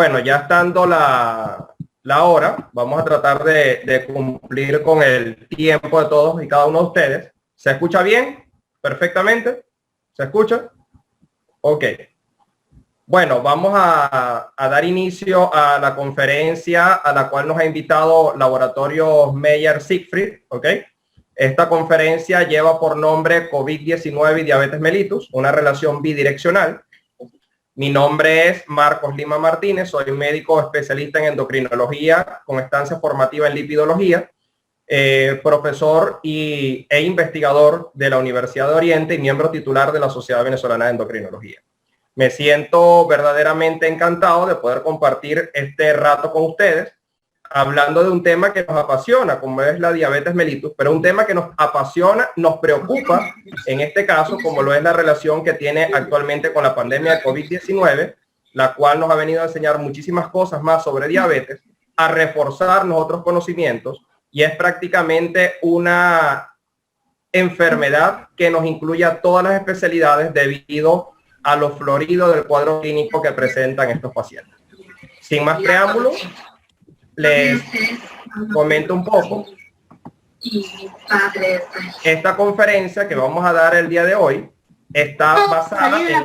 Bueno, ya estando la hora, vamos a tratar de cumplir con el tiempo de todos y cada uno de ustedes. ¿Se escucha bien? ¿Perfectamente? ¿Se escucha? Ok. Bueno, vamos a dar inicio a la conferencia a la cual nos ha invitado Laboratorios Meyer Siegfried, ¿ok? Esta conferencia lleva por nombre COVID-19 y diabetes mellitus, una relación bidireccional. Mi nombre es Marcos Lima Martínez, soy médico especialista en endocrinología con estancia formativa en lipidología, profesor e investigador de la Universidad de Oriente y miembro titular de la Sociedad Venezolana de Endocrinología. Me siento verdaderamente encantado de poder compartir este rato con ustedes, hablando de un tema que nos apasiona, como es la diabetes mellitus, pero un tema que nos apasiona, nos preocupa, en este caso, como lo es la relación que tiene actualmente con la pandemia de COVID-19, la cual nos ha venido a enseñar muchísimas cosas más sobre diabetes, a reforzar otros conocimientos, y es prácticamente una enfermedad que nos incluye a todas las especialidades debido a lo florido del cuadro clínico que presentan estos pacientes. Sin más preámbulos, les comento un poco. Esta conferencia que vamos a dar el día de hoy está basada en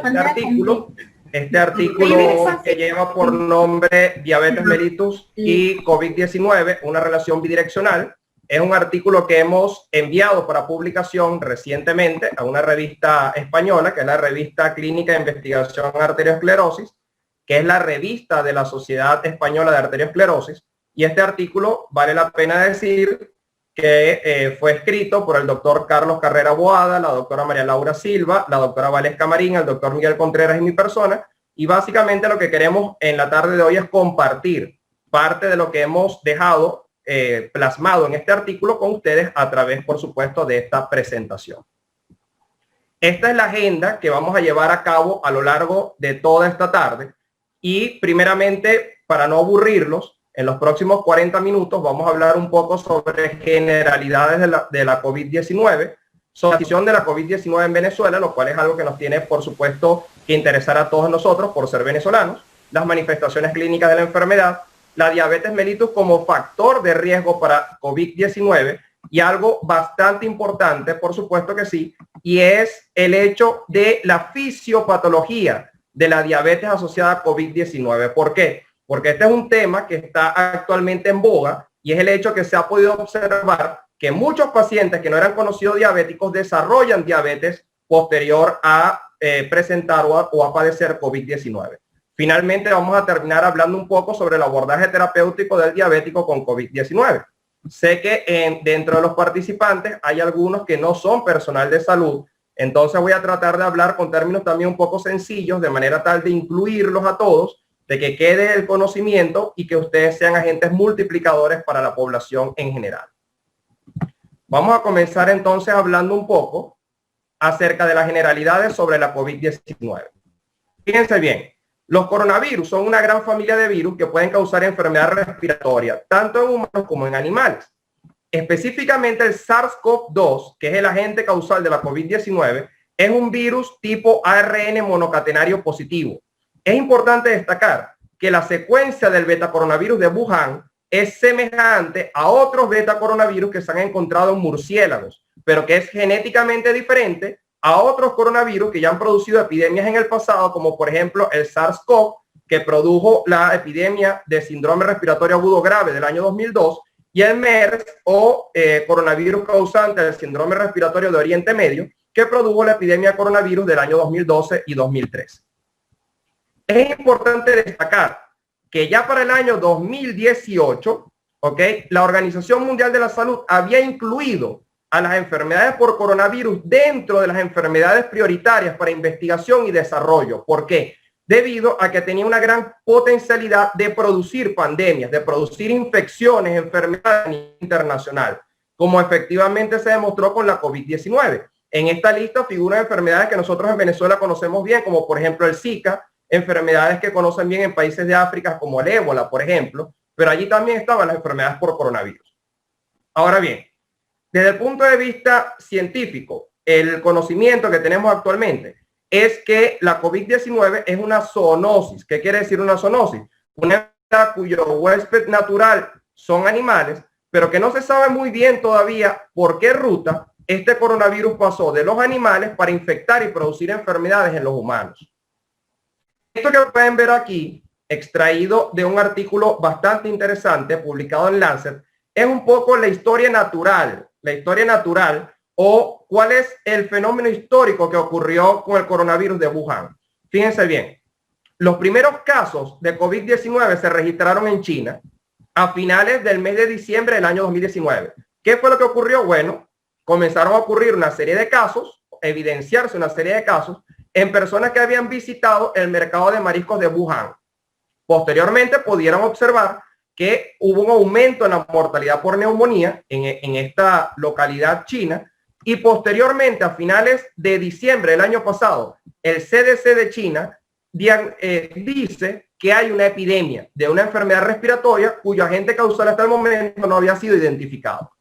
este artículo que lleva por nombre Diabetes mellitus y COVID-19, una relación bidireccional. Es un artículo que hemos enviado para publicación recientemente a una revista española, que es la Revista Clínica de Investigación en Arteriosclerosis, que es la revista de la Sociedad Española de Arteriosclerosis. Y este artículo, vale la pena decir que fue escrito por el doctor Carlos Carrera Boada, la doctora María Laura Silva, la doctora Valesca Marín, el doctor Miguel Contreras y mi persona. Y básicamente lo que queremos en la tarde de hoy es compartir parte de lo que hemos dejado plasmado en este artículo con ustedes a través, por supuesto, de esta presentación. Esta es la agenda que vamos a llevar a cabo a lo largo de toda esta tarde. Y primeramente, para no aburrirlos, en los próximos 40 minutos vamos a hablar un poco sobre generalidades de la COVID-19, sobre la situación de la COVID-19 en Venezuela, lo cual es algo que nos tiene, por supuesto, que interesar a todos nosotros por ser venezolanos, las manifestaciones clínicas de la enfermedad, la diabetes mellitus como factor de riesgo para COVID-19 y algo bastante importante, por supuesto que sí, y es el hecho de la fisiopatología de la diabetes asociada a COVID-19. ¿Por qué? Porque este es un tema que está actualmente en boga y es el hecho que se ha podido observar que muchos pacientes que no eran conocidos diabéticos desarrollan diabetes posterior a presentar o a padecer COVID-19. Finalmente vamos a terminar hablando un poco sobre el abordaje terapéutico del diabético con COVID-19. Sé que dentro de los participantes hay algunos que no son personal de salud, entonces voy a tratar de hablar con términos también un poco sencillos, de manera tal de incluirlos a todos, de que quede el conocimiento y que ustedes sean agentes multiplicadores para la población en general. Vamos a comenzar entonces hablando un poco acerca de las generalidades sobre la COVID-19. Fíjense bien. Los coronavirus son una gran familia de virus que pueden causar enfermedad respiratoria, tanto en humanos como en animales. Específicamente el SARS-CoV-2, que es el agente causal de la COVID-19, es un virus tipo ARN monocatenario positivo. Es importante destacar que la secuencia del betacoronavirus de Wuhan es semejante a otros betacoronavirus que se han encontrado en murciélagos, pero que es genéticamente diferente a otros coronavirus que ya han producido epidemias en el pasado, como por ejemplo el SARS-CoV, que produjo la epidemia de síndrome respiratorio agudo grave del año 2002, y el MERS o coronavirus causante del síndrome respiratorio de Oriente Medio, que produjo la epidemia de coronavirus del año 2012 y 2013. Es importante destacar que ya para el año 2018, la Organización Mundial de la Salud había incluido a las enfermedades por coronavirus dentro de las enfermedades prioritarias para investigación y desarrollo. ¿Por qué? Debido a que tenía una gran potencialidad de producir pandemias, de producir infecciones, enfermedades internacional, como efectivamente se demostró con la COVID-19. En esta lista figuran enfermedades que nosotros en Venezuela conocemos bien, como por ejemplo el Zika, enfermedades que conocen bien en países de África como el ébola, por ejemplo, pero allí también estaban las enfermedades por coronavirus. Ahora bien, desde el punto de vista científico, el conocimiento que tenemos actualmente es que la COVID-19 es una zoonosis. ¿Qué quiere decir una zoonosis? una enfermedad cuyo huésped natural son animales, pero que no se sabe muy bien todavía por qué ruta este coronavirus pasó de los animales para infectar y producir enfermedades en los humanos. Esto que pueden ver aquí, extraído de un artículo bastante interesante publicado en Lancet, es un poco la historia natural o cuál es el fenómeno histórico que ocurrió con el coronavirus de Wuhan. Fíjense bien, los primeros casos de COVID-19 se registraron en China a finales del mes de diciembre del año 2019. ¿Qué fue lo que ocurrió? Bueno, comenzaron a ocurrir una serie de casos, evidenciarse una serie de casos en personas que habían visitado el mercado de mariscos de Wuhan. Posteriormente pudieron observar que hubo un aumento en la mortalidad por neumonía en esta localidad china, y posteriormente a finales de diciembre del año pasado, el CDC de China dice que hay una epidemia de una enfermedad respiratoria cuyo agente causal hasta el momento no había sido identificado.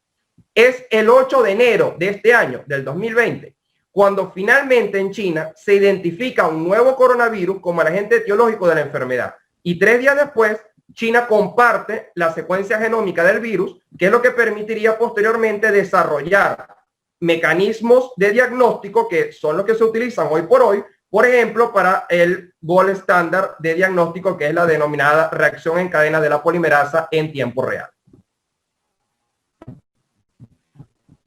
Es el 8 de enero de este año, del 2020, cuando finalmente en China se identifica un nuevo coronavirus como el agente etiológico de la enfermedad. Y 3 días después, China comparte la secuencia genómica del virus, que es lo que permitiría posteriormente desarrollar mecanismos de diagnóstico que son los que se utilizan hoy por hoy, por ejemplo, para el gold estándar de diagnóstico, que es la denominada reacción en cadena de la polimerasa en tiempo real.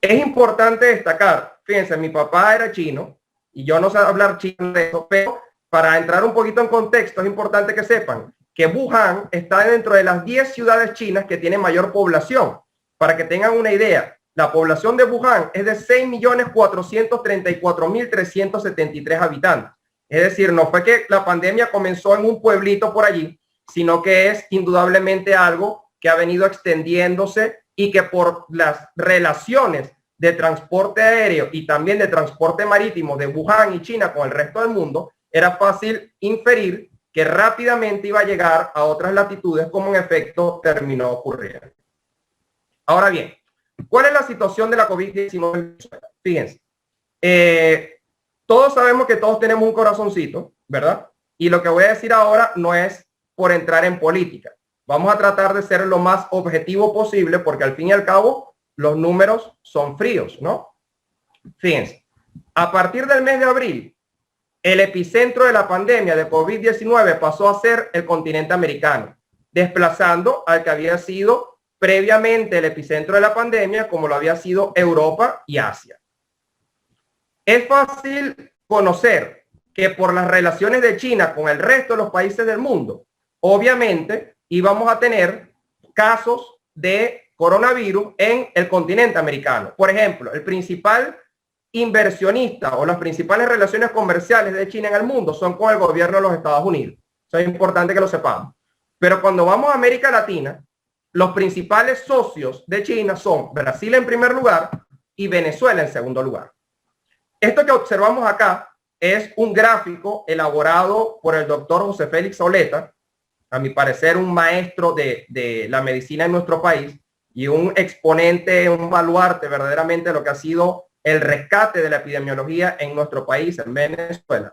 Es importante destacar, fíjense, mi papá era chino y yo no sé hablar chino de eso, pero para entrar un poquito en contexto es importante que sepan que Wuhan está dentro de las 10 ciudades chinas que tienen mayor población. Para que tengan una idea, la población de Wuhan es de 6.434.373 habitantes. Es decir, no fue que la pandemia comenzó en un pueblito por allí, sino que es indudablemente algo que ha venido extendiéndose y que por las relaciones de transporte aéreo y también de transporte marítimo de Wuhan y China con el resto del mundo, era fácil inferir que rápidamente iba a llegar a otras latitudes, como en efecto terminó ocurriendo. Ahora bien, ¿cuál es la situación de la COVID-19? Fíjense, todos sabemos que todos tenemos un corazoncito, ¿verdad? Y lo que voy a decir ahora no es por entrar en política. Vamos a tratar de ser lo más objetivo posible, porque al fin y al cabo los números son fríos, ¿no? Fíjense, a partir del mes de abril, el epicentro de la pandemia de COVID-19 pasó a ser el continente americano, desplazando al que había sido previamente el epicentro de la pandemia, como lo había sido Europa y Asia. Es fácil conocer que por las relaciones de China con el resto de los países del mundo, obviamente íbamos a tener casos de coronavirus en el continente americano. Por ejemplo, el principal inversionista o las principales relaciones comerciales de China en el mundo son con el gobierno de los Estados Unidos. Eso es importante que lo sepamos. Pero cuando vamos a América Latina, los principales socios de China son Brasil en primer lugar y Venezuela en segundo lugar. Esto que observamos acá es un gráfico elaborado por el doctor José Félix Oleta, a mi parecer un maestro de la medicina en nuestro país y un exponente, un baluarte verdaderamente de lo que ha sido el rescate de la epidemiología en nuestro país, en Venezuela.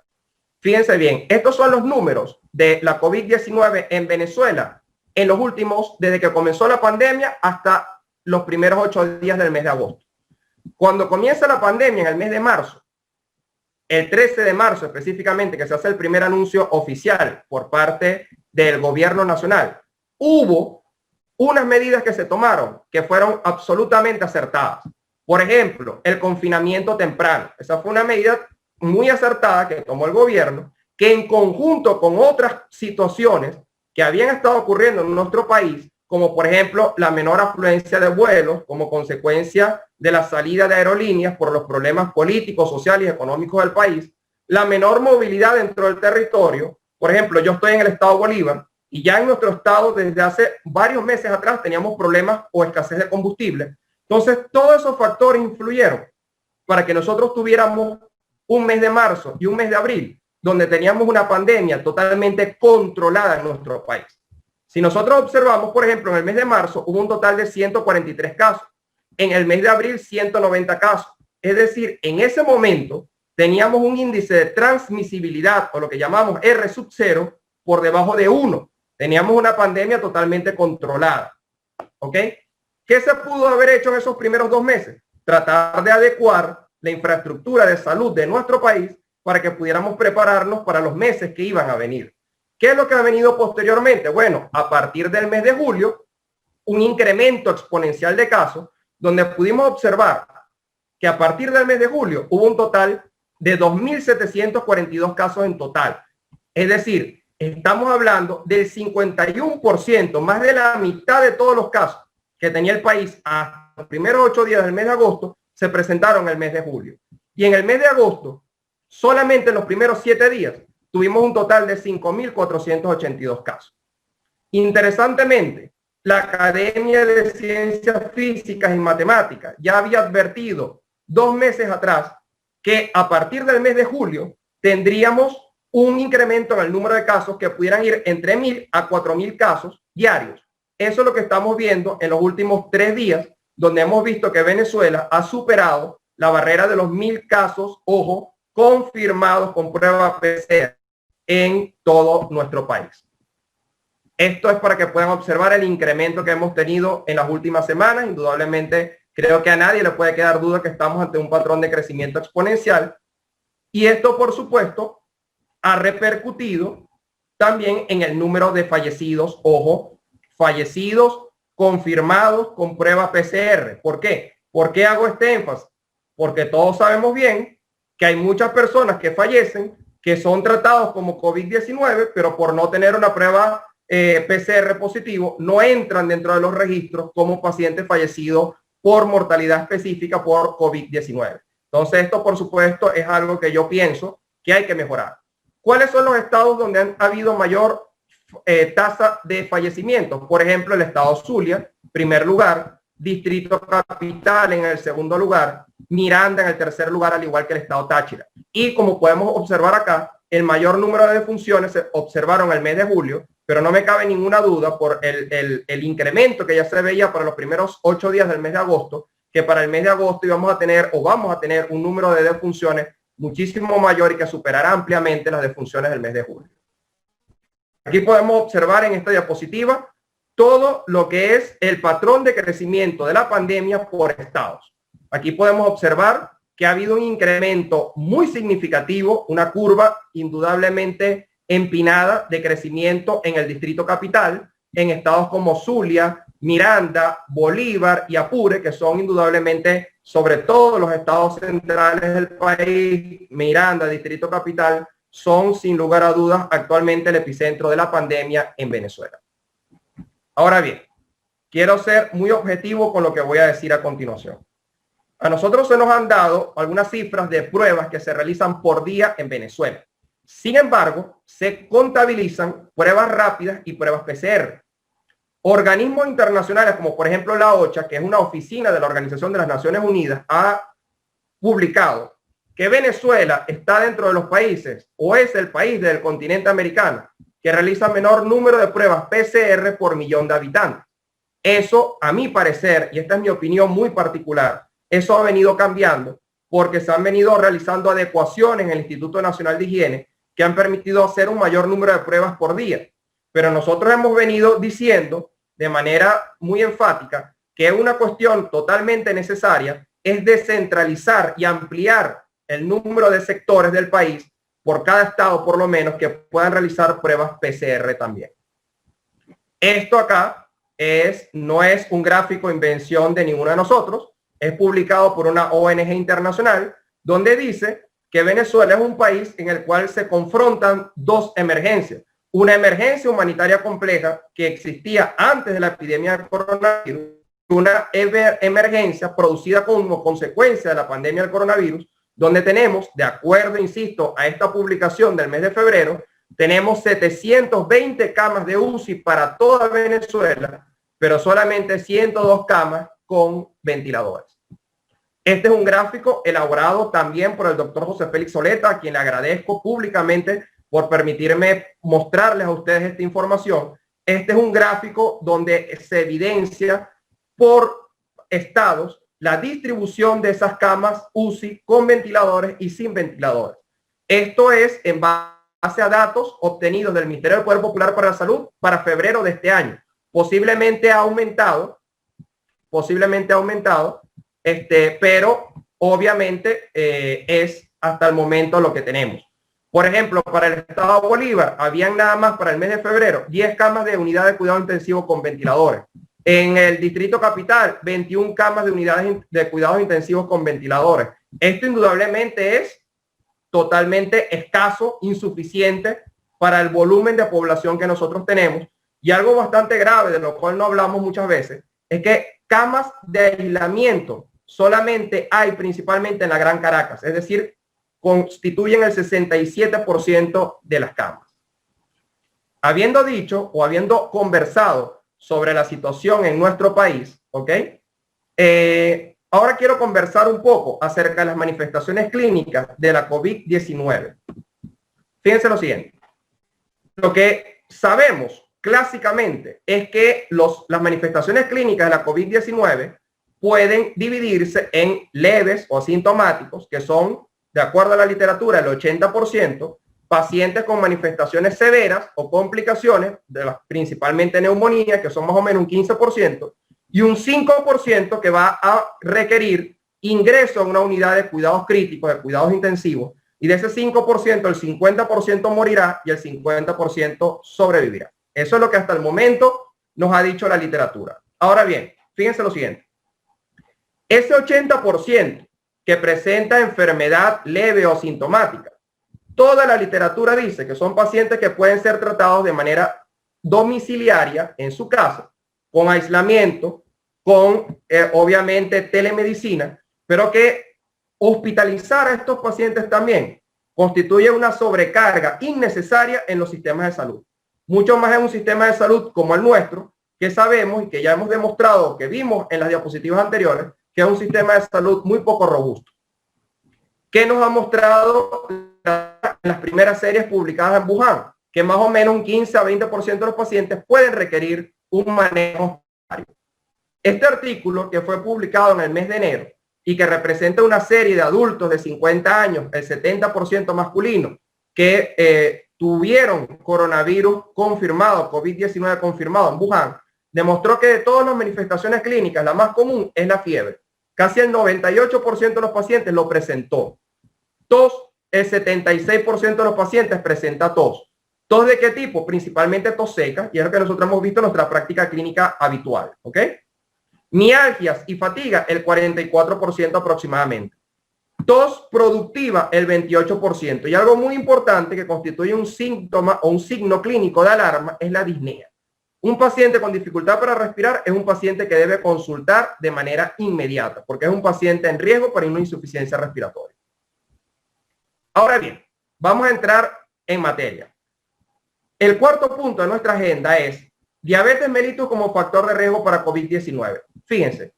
Fíjense bien, estos son los números de la COVID-19 en Venezuela en los últimos, desde que comenzó la pandemia hasta los primeros 8 días del mes de agosto. Cuando comienza la pandemia en el mes de marzo, el 13 de marzo específicamente, que se hace el primer anuncio oficial por parte del gobierno nacional, hubo unas medidas que se tomaron que fueron absolutamente acertadas. Por ejemplo, el confinamiento temprano. Esa fue una medida muy acertada que tomó el gobierno, que en conjunto con otras situaciones que habían estado ocurriendo en nuestro país, como por ejemplo la menor afluencia de vuelos como consecuencia de la salida de aerolíneas por los problemas políticos, sociales y económicos del país, la menor movilidad dentro del territorio. Por ejemplo, yo estoy en el estado Bolívar y ya en nuestro estado desde hace varios meses atrás teníamos problemas o escasez de combustible. Entonces, todos esos factores influyeron para que nosotros tuviéramos un mes de marzo y un mes de abril, donde teníamos una pandemia totalmente controlada en nuestro país. Si nosotros observamos, por ejemplo, en el mes de marzo hubo un total de 143 casos, en el mes de abril 190 casos. Es decir, en ese momento teníamos un índice de transmisibilidad, o lo que llamamos R sub 0, por debajo de 1. Teníamos una pandemia totalmente controlada. ¿Ok? ¿Qué se pudo haber hecho en esos primeros 2 meses? Tratar de adecuar la infraestructura de salud de nuestro país para que pudiéramos prepararnos para los meses que iban a venir. ¿Qué es lo que ha venido posteriormente? Bueno, a partir del mes de julio, un incremento exponencial de casos, donde pudimos observar que a partir del mes de julio hubo un total de 2.742 casos en total. Es decir, estamos hablando del 51%, más de la mitad de todos los casos que tenía el país hasta los primeros 8 días del mes de agosto se presentaron en el mes de julio. Y en el mes de agosto, solamente en los primeros 7 días, tuvimos un total de 5.482 casos. Interesantemente, la Academia de Ciencias Físicas y Matemáticas ya había advertido 2 meses atrás que a partir del mes de julio tendríamos un incremento en el número de casos que pudieran ir entre 1.000 a 4.000 casos diarios. Eso es lo que estamos viendo en los últimos 3 días, donde hemos visto que Venezuela ha superado la barrera de los 1.000 casos, ojo, confirmados con prueba PCR en todo nuestro país. Esto es para que puedan observar el incremento que hemos tenido en las últimas semanas. Indudablemente, creo que a nadie le puede quedar duda que estamos ante un patrón de crecimiento exponencial. Y esto, por supuesto, ha repercutido también en el número de fallecidos. Ojo, fallecidos confirmados con prueba PCR. ¿Por qué? ¿Por qué hago este énfasis? Porque todos sabemos bien que hay muchas personas que fallecen, que son tratados como COVID-19, pero por no tener una prueba PCR positivo, no entran dentro de los registros como pacientes fallecidos por mortalidad específica por COVID-19. Entonces, esto, por supuesto, es algo que yo pienso que hay que mejorar. ¿Cuáles son los estados donde han habido mayor tasa de fallecimientos? Por ejemplo, el estado Zulia, primer lugar, Distrito Capital en el segundo lugar, Miranda en el tercer lugar, al igual que el estado Táchira. Y como podemos observar acá, el mayor número de defunciones se observaron el mes de julio, pero no me cabe ninguna duda por el incremento que ya se veía para los primeros 8 días del mes de agosto, que para el mes de agosto íbamos a tener o vamos a tener un número de defunciones muchísimo mayor y que superará ampliamente las defunciones del mes de julio. Aquí podemos observar en esta diapositiva todo lo que es el patrón de crecimiento de la pandemia por estados. Aquí podemos observar que ha habido un incremento muy significativo, una curva indudablemente empinada de crecimiento en el Distrito Capital, en estados como Zulia, Miranda, Bolívar y Apure, que son indudablemente, sobre todo los estados centrales del país, Miranda, Distrito Capital, son sin lugar a dudas actualmente el epicentro de la pandemia en Venezuela. Ahora bien, quiero ser muy objetivo con lo que voy a decir a continuación. A nosotros se nos han dado algunas cifras de pruebas que se realizan por día en Venezuela. Sin embargo, se contabilizan pruebas rápidas y pruebas PCR. Organismos internacionales como por ejemplo la OCHA, que es una oficina de la Organización de las Naciones Unidas, ha publicado que Venezuela está dentro de los países o es el país del continente americano que realiza menor número de pruebas PCR por millón de habitantes. Eso, a mi parecer, y esta es mi opinión muy particular, eso ha venido cambiando porque se han venido realizando adecuaciones en el Instituto Nacional de Higiene que han permitido hacer un mayor número de pruebas por día. Pero nosotros hemos venido diciendo de manera muy enfática que una cuestión totalmente necesaria es descentralizar y ampliar el número de sectores del país por cada estado, por lo menos, que puedan realizar pruebas PCR también. Esto acá no es un gráfico invención de ninguno de nosotros, es publicado por una ONG internacional donde dice que Venezuela es un país en el cual se confrontan 2 emergencias. Una emergencia humanitaria compleja que existía antes de la epidemia de coronavirus, una emergencia producida como consecuencia de la pandemia del coronavirus, donde tenemos, de acuerdo, insisto, a esta publicación del mes de febrero, tenemos 720 camas de UCI para toda Venezuela, pero solamente 102 camas con ventiladores. Este es un gráfico elaborado también por el doctor José Félix Soleta, a quien le agradezco públicamente por permitirme mostrarles a ustedes esta información. Este es un gráfico donde se evidencia por estados la distribución de esas camas UCI con ventiladores y sin ventiladores. Esto es en base base a datos obtenidos del Ministerio del Poder Popular para la Salud para febrero de este año. Posiblemente ha aumentado, pero obviamente es hasta el momento lo que tenemos. Por ejemplo, para el estado de Bolívar, habían nada más para el mes de febrero 10 camas de unidad de cuidado intensivo con ventiladores. En el Distrito Capital, 21 camas de unidades de cuidados intensivos con ventiladores. Esto indudablemente es totalmente escaso, insuficiente para el volumen de población que nosotros tenemos. Y algo bastante grave, de lo cual no hablamos muchas veces, es que camas de aislamiento solamente hay principalmente en la Gran Caracas, es decir, constituyen el 67% de las camas. Habiendo dicho o habiendo conversado sobre la situación en nuestro país, ¿ok? Ahora quiero conversar un poco acerca de las manifestaciones clínicas de la COVID-19. Fíjense lo siguiente. Lo que sabemos clásicamente es que las manifestaciones clínicas de la COVID-19 pueden dividirse en leves o asintomáticos, que son, de acuerdo a la literatura, el 80%, pacientes con manifestaciones severas o complicaciones, principalmente neumonía, que son más o menos un 15%, y un 5% que va a requerir ingreso a una unidad de cuidados críticos, de cuidados intensivos, y de ese 5%, el 50% morirá y el 50% sobrevivirá. Eso es lo que hasta el momento nos ha dicho la literatura. Ahora bien, fíjense lo siguiente. Ese 80% que presenta enfermedad leve o sintomática, toda la literatura dice que son pacientes que pueden ser tratados de manera domiciliaria en su casa, con aislamiento, con obviamente telemedicina, pero que hospitalizar a estos pacientes también constituye una sobrecarga innecesaria en los sistemas de salud. Mucho más en un sistema de salud como el nuestro, que sabemos y que ya hemos demostrado, que vimos en las diapositivas anteriores, que es un sistema de salud muy poco robusto. ¿Qué nos ha mostrado en las primeras series publicadas en Wuhan? Que más o menos un 15 a 20% de los pacientes pueden requerir un manejo hospitalario. Este artículo, que fue publicado en el mes de enero y que representa una serie de adultos de 50 años, el 70% masculino, que tuvieron coronavirus confirmado, COVID-19 confirmado en Wuhan, demostró que de todas las manifestaciones clínicas, la más común es la fiebre. Casi el 98% de los pacientes lo presentó. Tos, el 76% de los pacientes presenta tos. ¿Tos de qué tipo? Principalmente tos seca, y es lo que nosotros hemos visto en nuestra práctica clínica habitual, ¿ok? Mialgias y fatiga, el 44% aproximadamente. Tos productiva, el 28%. Y algo muy importante que constituye un síntoma o un signo clínico de alarma es la disnea. Un paciente con dificultad para respirar es un paciente que debe consultar de manera inmediata, porque es un paciente en riesgo para una insuficiencia respiratoria. Ahora bien, vamos a entrar en materia. El cuarto punto de nuestra agenda es diabetes mellitus como factor de riesgo para COVID-19. Fíjense,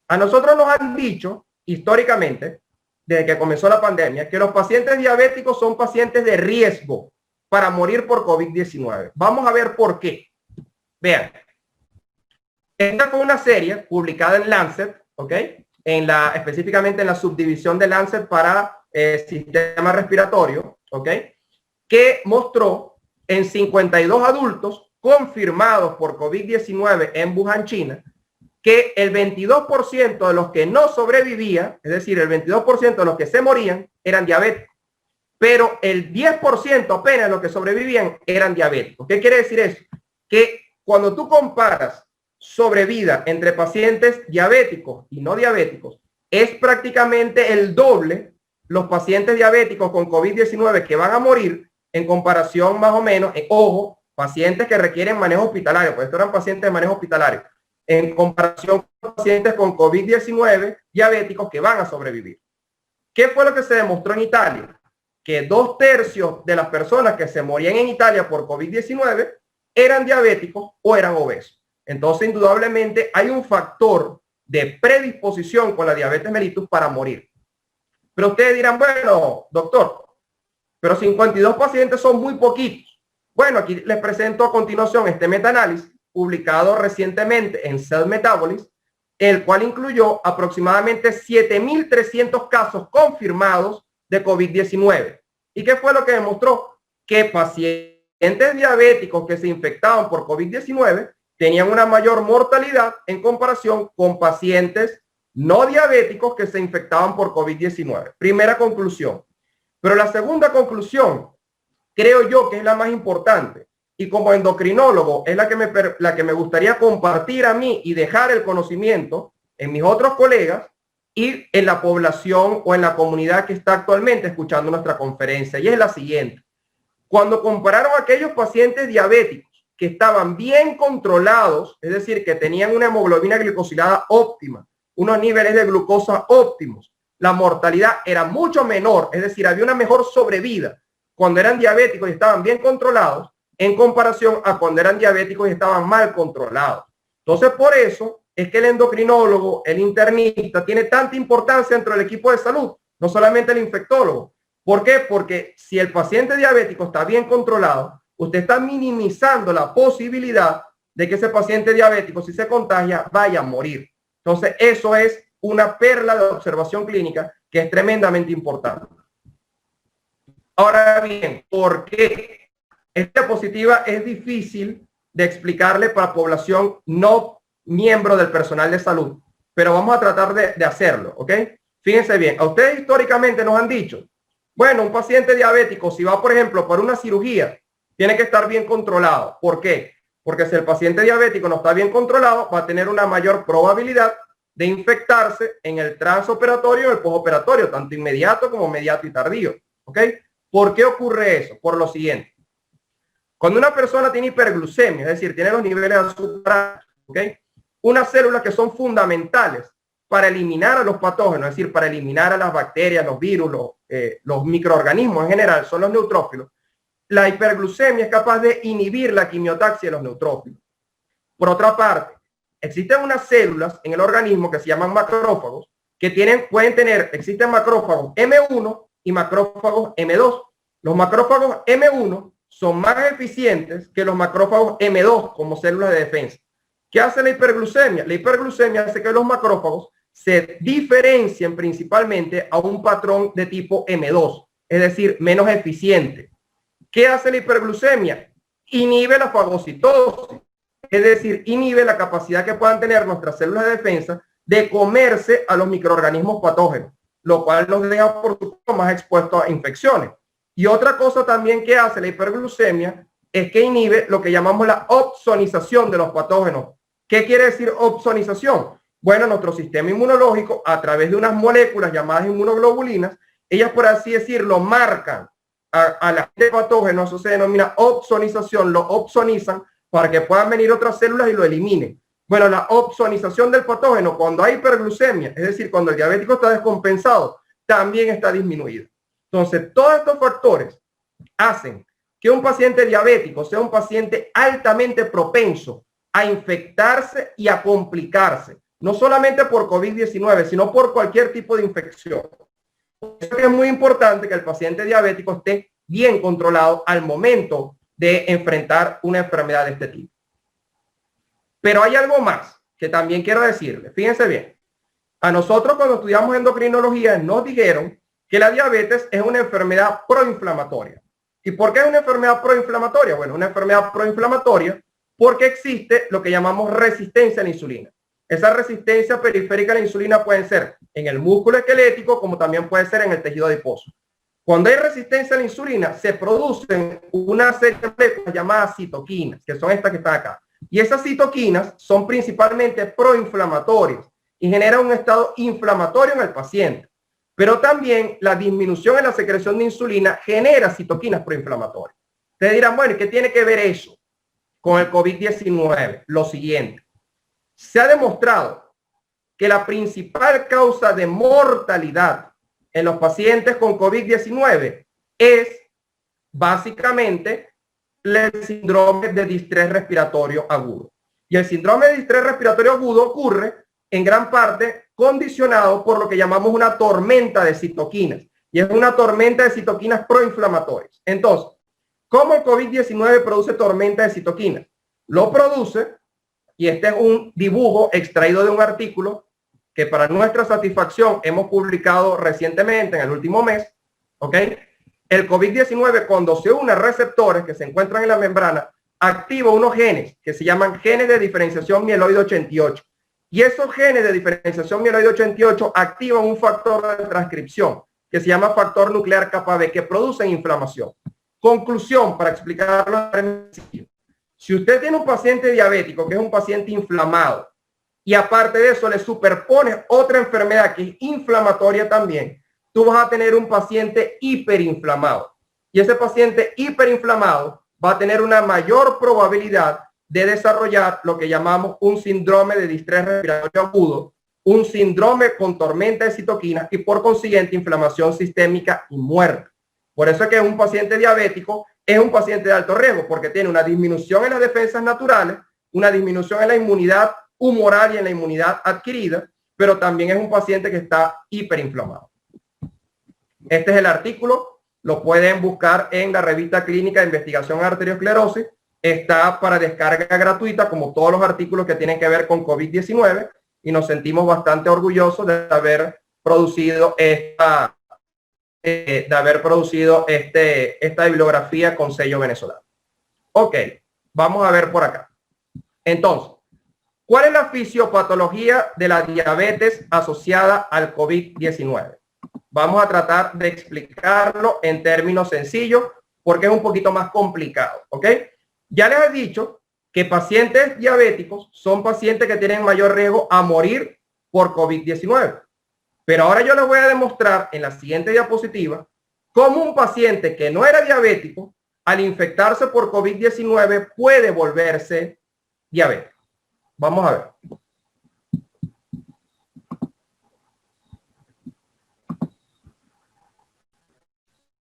a nosotros nos han dicho históricamente, desde que comenzó la pandemia, que los pacientes diabéticos son pacientes de riesgo para morir por COVID-19. Vamos a ver por qué. Vean, esta fue una serie publicada en Lancet, ¿ok? Específicamente en la subdivisión de Lancet para sistema respiratorio, ¿ok? Que mostró en 52 adultos confirmados por COVID-19 en Wuhan, China, que el 22% de los que no sobrevivían, es decir, el 22% de los que se morían, eran diabéticos. Pero el 10% apenas de los que sobrevivían eran diabéticos. ¿Qué quiere decir eso? Que cuando tú comparas sobrevida entre pacientes diabéticos y no diabéticos, es prácticamente el doble los pacientes diabéticos con COVID-19 que van a morir en comparación más o menos, ojo, pacientes que requieren manejo hospitalario, pues estos eran pacientes de manejo hospitalario, en comparación con pacientes con COVID-19 diabéticos que van a sobrevivir. ¿Qué fue lo que se demostró en Italia? Que 2/3 de las personas que se morían en Italia por COVID-19 eran diabéticos o eran obesos. Entonces, indudablemente, hay un factor de predisposición con la diabetes mellitus para morir. Pero ustedes dirán, bueno, doctor, pero 52 pacientes son muy poquitos. Bueno, aquí les presento a continuación este metaanálisis publicado recientemente en Cell Metabolism, el cual incluyó aproximadamente 7.300 casos confirmados de COVID-19. ¿Y qué fue lo que demostró? que pacientes diabéticos que se infectaban por COVID-19 tenían una mayor mortalidad en comparación con pacientes no diabéticos que se infectaban por COVID-19. Primera conclusión. Pero la segunda conclusión, creo yo que es la más importante, y como endocrinólogo es la que me gustaría compartir a mí y dejar el conocimiento en mis otros colegas y en la población o en la comunidad que está actualmente escuchando nuestra conferencia, y es la siguiente. Cuando compararon a aquellos pacientes diabéticos que estaban bien controlados, es decir, que tenían una hemoglobina glicosilada óptima, unos niveles de glucosa óptimos, la mortalidad era mucho menor, es decir, había una mejor sobrevida cuando eran diabéticos y estaban bien controlados en comparación a cuando eran diabéticos y estaban mal controlados. Entonces, por eso es que el endocrinólogo, el internista, tiene tanta importancia dentro del equipo de salud, no solamente el infectólogo. ¿Por qué? Porque si el paciente diabético está bien controlado, usted está minimizando la posibilidad de que ese paciente diabético, si se contagia, vaya a morir. Entonces, eso es una perla de observación clínica que es tremendamente importante. Ahora bien, ¿por qué esta diapositiva es difícil de explicarle para población no miembro del personal de salud? Pero vamos a tratar de hacerlo, ¿ok? Fíjense bien, a ustedes históricamente nos han dicho, bueno, un paciente diabético, si va, por ejemplo, para una cirugía, tiene que estar bien controlado. ¿Por qué? Porque si el paciente diabético no está bien controlado, va a tener una mayor probabilidad de infectarse en el transoperatorio y el postoperatorio, tanto inmediato como inmediato y tardío. ¿Ok? ¿Por qué ocurre eso? Por lo siguiente. Cuando una persona tiene hiperglucemia, es decir, tiene los niveles de azúcar, ¿ok? Unas células que son fundamentales para eliminar a los patógenos, es decir, para eliminar a las bacterias, los virus, los microorganismos en general, son los neutrófilos. La hiperglucemia es capaz de inhibir la quimiotaxia de los neutrófilos. Por otra parte, existen unas células en el organismo que se llaman macrófagos, que existen macrófagos M1 y macrófagos M2. Los macrófagos M1 son más eficientes que los macrófagos M2 como células de defensa. ¿Qué hace la hiperglucemia? La hiperglucemia hace que los macrófagos se diferencien principalmente a un patrón de tipo M2, es decir, menos eficiente. ¿Qué hace la hiperglucemia? Inhibe la fagocitosis, es decir, inhibe la capacidad que puedan tener nuestras células de defensa de comerse a los microorganismos patógenos, lo cual nos deja por supuesto más expuestos a infecciones. Y otra cosa también que hace la hiperglucemia es que inhibe lo que llamamos la opsonización de los patógenos. ¿Qué quiere decir opsonización? Bueno, nuestro sistema inmunológico, a través de unas moléculas llamadas inmunoglobulinas, ellas, por así decirlo, marcan a la patógeno. Eso se denomina opsonización, lo opsonizan para que puedan venir otras células y lo eliminen. Bueno, la opsonización del patógeno cuando hay hiperglucemia, es decir, cuando el diabético está descompensado, también está disminuida. Entonces, todos estos factores hacen que un paciente diabético sea un paciente altamente propenso a infectarse y a complicarse, no solamente por COVID-19, sino por cualquier tipo de infección. Es muy importante que el paciente diabético esté bien controlado al momento de enfrentar una enfermedad de este tipo. Pero hay algo más que también quiero decirle. Fíjense bien. A nosotros cuando estudiamos endocrinología nos dijeron que la diabetes es una enfermedad proinflamatoria. ¿Y por qué es una enfermedad proinflamatoria? Bueno, una enfermedad proinflamatoria porque existe lo que llamamos resistencia a la insulina. Esa resistencia periférica a la insulina puede ser en el músculo esquelético como también puede ser en el tejido adiposo. Cuando hay resistencia a la insulina, se producen una serie de moléculas llamadas citoquinas, que son estas que están acá. Y esas citoquinas son principalmente proinflamatorias y generan un estado inflamatorio en el paciente. Pero también la disminución en la secreción de insulina genera citoquinas proinflamatorias. Ustedes dirán, bueno, ¿qué tiene que ver eso con el COVID-19? Lo siguiente. Se ha demostrado que la principal causa de mortalidad en los pacientes con COVID-19 es básicamente el síndrome de distrés respiratorio agudo. Y el síndrome de distrés respiratorio agudo ocurre en gran parte condicionado por lo que llamamos una tormenta de citoquinas. Y es una tormenta de citoquinas proinflamatorias. Entonces, ¿cómo el COVID-19 produce tormenta de citoquinas? Lo produce, y este es un dibujo extraído de un artículo que para nuestra satisfacción hemos publicado recientemente en el último mes, ¿ok? El COVID-19, cuando se une a receptores que se encuentran en la membrana, activa unos genes que se llaman genes de diferenciación mieloide 88. Y esos genes de diferenciación mieloide 88 activan un factor de transcripción que se llama factor nuclear kappa B, que produce inflamación. Conclusión, para explicarlo en sencillo. Si usted tiene un paciente diabético, que es un paciente inflamado, y aparte de eso le superpone otra enfermedad que es inflamatoria también, tú vas a tener un paciente hiperinflamado. Y ese paciente hiperinflamado va a tener una mayor probabilidad de desarrollar lo que llamamos un síndrome de distrés respiratorio agudo, un síndrome con tormenta de citoquinas y por consiguiente inflamación sistémica y muerte. Por eso es que un paciente diabético es un paciente de alto riesgo, porque tiene una disminución en las defensas naturales, una disminución en la inmunidad humoral y en la inmunidad adquirida, pero también es un paciente que está hiperinflamado. Este es el artículo, lo pueden buscar en la revista clínica de investigación en arteriosclerosis. Está para descarga gratuita, como todos los artículos que tienen que ver con COVID-19, y nos sentimos bastante orgullosos de haber producido esta bibliografía con sello venezolano. Ok, vamos a ver por acá. Entonces, ¿cuál es la fisiopatología de la diabetes asociada al COVID-19? Vamos a tratar de explicarlo en términos sencillos porque es un poquito más complicado, ¿ok? Ya les he dicho que pacientes diabéticos son pacientes que tienen mayor riesgo a morir por COVID-19. Pero ahora yo les voy a demostrar en la siguiente diapositiva cómo un paciente que no era diabético, al infectarse por COVID-19, puede volverse diabético. Vamos a ver.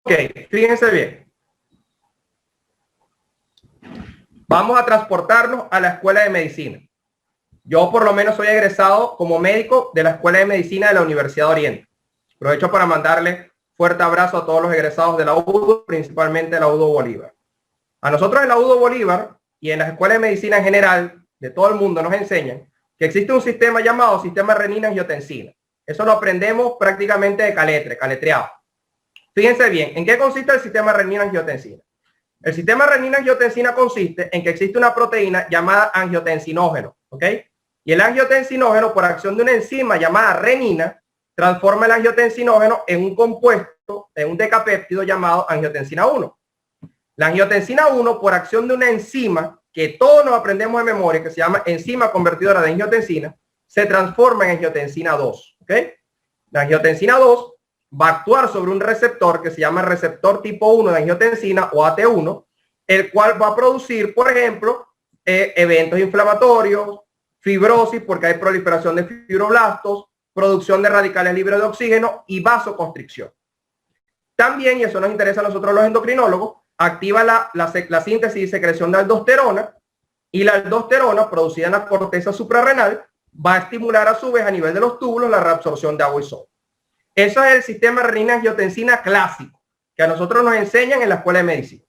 Ok, fíjense bien. Vamos a transportarnos a la escuela de medicina. Yo por lo menos soy egresado como médico de la Escuela de Medicina de la Universidad de Oriente. Aprovecho para mandarle fuerte abrazo a todos los egresados de la UDO, principalmente de la UDO Bolívar. A nosotros en la UDO Bolívar y en las escuelas de medicina en general de todo el mundo nos enseñan que existe un sistema llamado sistema renina-angiotensina. Eso lo aprendemos prácticamente de caletreado. Fíjense bien, ¿en qué consiste el sistema renina-angiotensina? El sistema renina-angiotensina consiste en que existe una proteína llamada angiotensinógeno, ¿ok? Y el angiotensinógeno, por acción de una enzima llamada renina, transforma el angiotensinógeno en un compuesto, en un decapéptido llamado angiotensina 1. La angiotensina 1, por acción de una enzima que todos nos aprendemos de memoria, que se llama enzima convertidora de angiotensina, se transforma en angiotensina 2, ¿ok? La angiotensina 2 va a actuar sobre un receptor que se llama receptor tipo 1 de angiotensina o AT1, el cual va a producir, por ejemplo, eventos inflamatorios, fibrosis porque hay proliferación de fibroblastos, producción de radicales libres de oxígeno y vasoconstricción. También, y eso nos interesa a nosotros los endocrinólogos, activa la síntesis y secreción de aldosterona, y la aldosterona producida en la corteza suprarrenal va a estimular a su vez a nivel de los túbulos la reabsorción de agua y sodio. Eso es el sistema renina-angiotensina clásico que a nosotros nos enseñan en la escuela de medicina.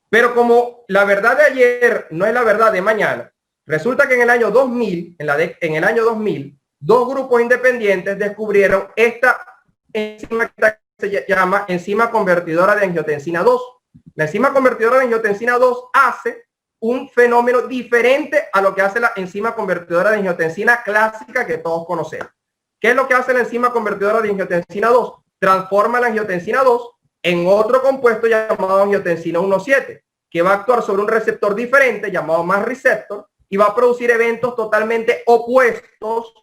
Pero como la verdad de ayer no es la verdad de mañana, resulta que en el año 2000, en el año 2000, dos grupos independientes descubrieron esta enzima que se llama enzima convertidora de angiotensina 2. La enzima convertidora de angiotensina 2 hace un fenómeno diferente a lo que hace la enzima convertidora de angiotensina clásica que todos conocemos. ¿Qué es lo que hace la enzima convertidora de angiotensina 2? Transforma la angiotensina 2 en otro compuesto llamado angiotensina 1,7, que va a actuar sobre un receptor diferente llamado MAS receptor y va a producir eventos totalmente opuestos